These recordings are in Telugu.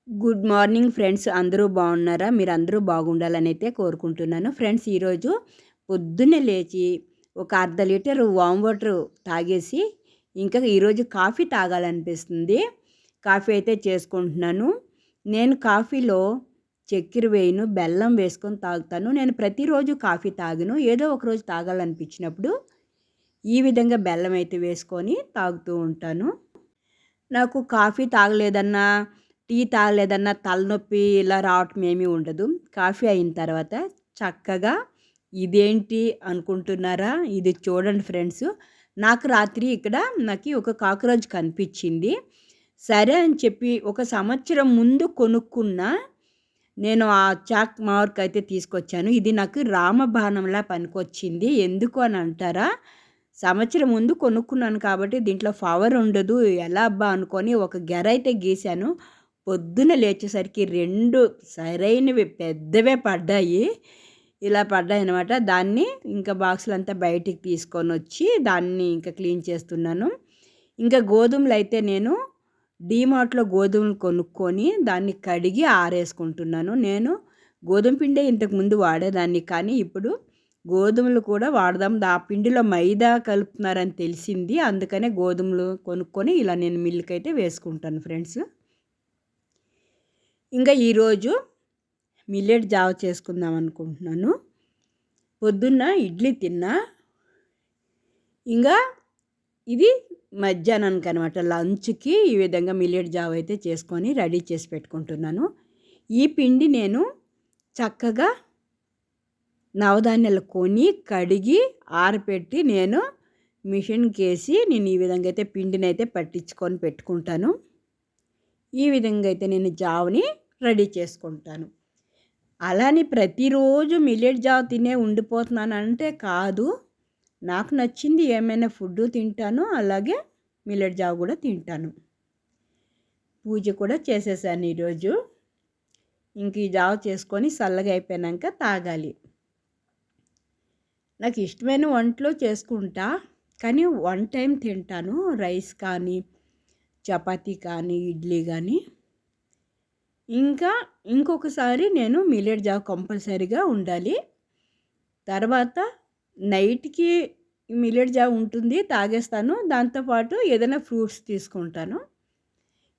గుడ్ మార్నింగ్ ఫ్రెండ్స్, అందరూ బాగున్నారా? మీరందరూ బాగుండాలని అయితే కోరుకుంటున్నాను. ఫ్రెండ్స్, ఈరోజు పొద్దున్నే లేచి ఒక అర్ధ లీటర్ వామ్ వాటర్ తాగేసి ఇంకా ఈరోజు కాఫీ తాగాలనిపిస్తుంది. కాఫీ అయితే చేసుకుంటున్నాను. నేను కాఫీలో చక్కెర వేయను, బెల్లం వేసుకొని తాగుతాను. నేను ప్రతిరోజు కాఫీ తాగను. ఏదో ఒకరోజు తాగాలనిపించినప్పుడు ఈ విధంగా బెల్లం అయితే వేసుకొని తాగుతూ ఉంటాను. నాకు కాఫీ తాగలేదన్నా, టీ తాగలేదన్నా తలనొప్పి ఇలా రావటం ఏమీ ఉండదు. కాఫీ అయిన తర్వాత చక్కగా ఇదేంటి అనుకుంటున్నారా? ఇది చూడండి ఫ్రెండ్స్. నాకు రాత్రి ఇక్కడ నాకి ఒక కాక్రోచ్ కనిపించింది. సరే అని చెప్పి ఒక సంవత్సరం ముందు కొనుక్కున్న నేను ఆ చాక్ మార్క్ అయితే తీసుకొచ్చాను. ఇది నాకు రామబాణంలా పనికొచ్చింది. ఎందుకు అని అంటారా? సంవత్సరం ముందు కొనుక్కున్నాను కాబట్టి దీంట్లో పవర్ ఉండదు. ఎలా అబ్బా అనుకొని ఒక గెర అయితే గీశాను. పొద్దున లేచేసరికి 2 సరైనవి పెద్దవే పడ్డాయి. ఇలా పడ్డాయనమాట. దాన్ని ఇంకా బాక్సులంతా బయటికి తీసుకొనొచ్చి దాన్ని ఇంకా క్లీన్ చేస్తున్నాను. ఇంకా గోధుమలైతే నేను డీమార్ట్‌లో గోధుమలు కొనుక్కొని దాన్ని కడిగి ఆరేసుకుంటున్నాను. నేను గోధుమ పిండే ఇంతకుముందు వాడేదాన్ని. కానీ ఇప్పుడు గోధుమలు కూడా వాడదాం. ఆ పిండిలో మైదా కలుపుతున్నారని తెలిసింది. అందుకనే గోధుమలు కొనుక్కొని ఇలా నేను మిల్లుకైతే వేసుకుంటాను ఫ్రెండ్స్. ఇంకా ఈరోజు మిల్లెట్ జావ చేసుకుందాం అనుకుంటున్నాను. పొద్దున్న ఇడ్లీ తిన్నా. ఇంకా ఇది మధ్యాహ్నానికి అనమాట, లంచ్కి ఈ విధంగా మిల్లెట్ జావ అయితే చేసుకొని రెడీ చేసి పెట్టుకుంటున్నాను. ఈ పిండి నేను చక్కగా నవధాన్యాలు కొని కడిగి ఆరపెట్టి నేను మిషన్కి వేసి నేను ఈ విధంగా అయితే పిండిని అయితే పట్టించుకొని పెట్టుకుంటాను. ఈ విధంగా అయితే నేను జావని రెడీ చేసుకుంటాను. అలానే ప్రతిరోజు మిల్లెట్ జావ తినే ఉండిపోతున్నానంటే కాదు. నాకు నచ్చింది ఏమైనా ఫుడ్డు తింటాను, అలాగే మిల్లెట్ జావ కూడా తింటాను. పూజ కూడా చేసేసాను ఈరోజు. ఇంక ఈ జావ చేసుకొని చల్లగా అయిపోయాక తాగాలి. నాకు ఇష్టమైన వంటలు చేసుకుంటా, కానీ వన్ టైం తింటాను. రైస్ కానీ, చపాతీ కానీ, ఇడ్లీ కానీ. ఇంకా ఇంకొకసారి నేను మిల్లెట్ జావ కంపల్సరీగా ఉండాలి. తర్వాత నైట్‌కి మిల్లెట్ జావ ఉంటుంది, తాగేస్తాను. దాంతోపాటు ఏదైనా ఫ్రూట్స్ తీసుకుంటాను.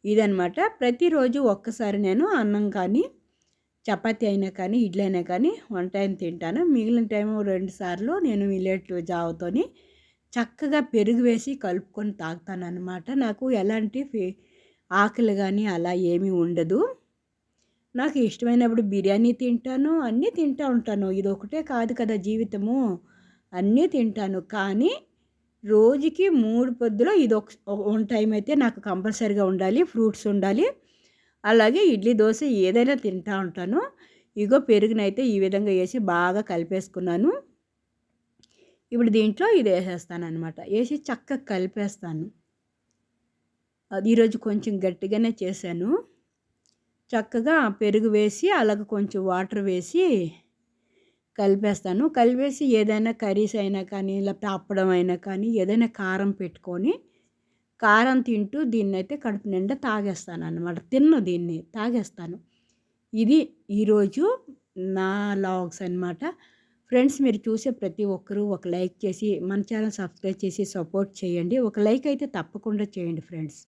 ఇదనమాట. ప్రతిరోజు ఒక్కసారి నేను అన్నం కానీ, చపాతీ అయినా కానీ, ఇడ్లీ అయినా కానీ వన్ టైం తింటాను. మిగిలిన టైం 2 సార్లు నేను మిల్లెట్ జావతోని చక్కగా పెరుగు వేసి కలుపుకొని తాగుతానన్నమాట. నాకు ఎలాంటి ఆకలి కానీ అలా ఏమీ ఉండదు. నాకు ఇష్టమైనప్పుడు బిర్యానీ తింటాను, అన్నీ తింటూ ఉంటాను. ఇదొకటే కాదు కదా జీవితము, అన్నీ తింటాను. కానీ రోజుకి 3 పొద్దులో వన్ టైం అయితే నాకు కంపల్సరీగా ఉండాలి. ఫ్రూట్స్ ఉండాలి. అలాగే ఇడ్లీ, దోశ ఏదైనా తింటూ ఉంటాను. ఇగో పెరుగునైతే ఈ విధంగా వేసి బాగా కలిపేసుకున్నాను. ఇప్పుడు దీంట్లో ఇది వేసేస్తానమాట. వేసి చక్కగా కలిపేస్తాను. అది ఈరోజు కొంచెం గట్టిగానే చేశాను. చక్కగా పెరుగు వేసి అలాగ కొంచెం వాటర్ వేసి కలిపేస్తాను. కలిపేసి ఏదైనా కర్రీస్ అయినా కానీ, లేకపోతే అప్పడం అయినా కానీ ఏదైనా కారం పెట్టుకొని కారం తింటూ దీన్నైతే కడుపు నిండా తాగేస్తానన్నమాట. దీన్ని తాగేస్తాను. ఇది ఈరోజు నా లాగ్స్ అనమాట. ఫ్రెండ్స్, మీరు చూసే ప్రతి ఒక్కరూ ఒక లైక్ చేసి మన ఛానల్ సబ్స్క్రైబ్ చేసి సపోర్ట్ చేయండి. ఒక లైక్ అయితే తప్పకుండా చేయండి ఫ్రెండ్స్.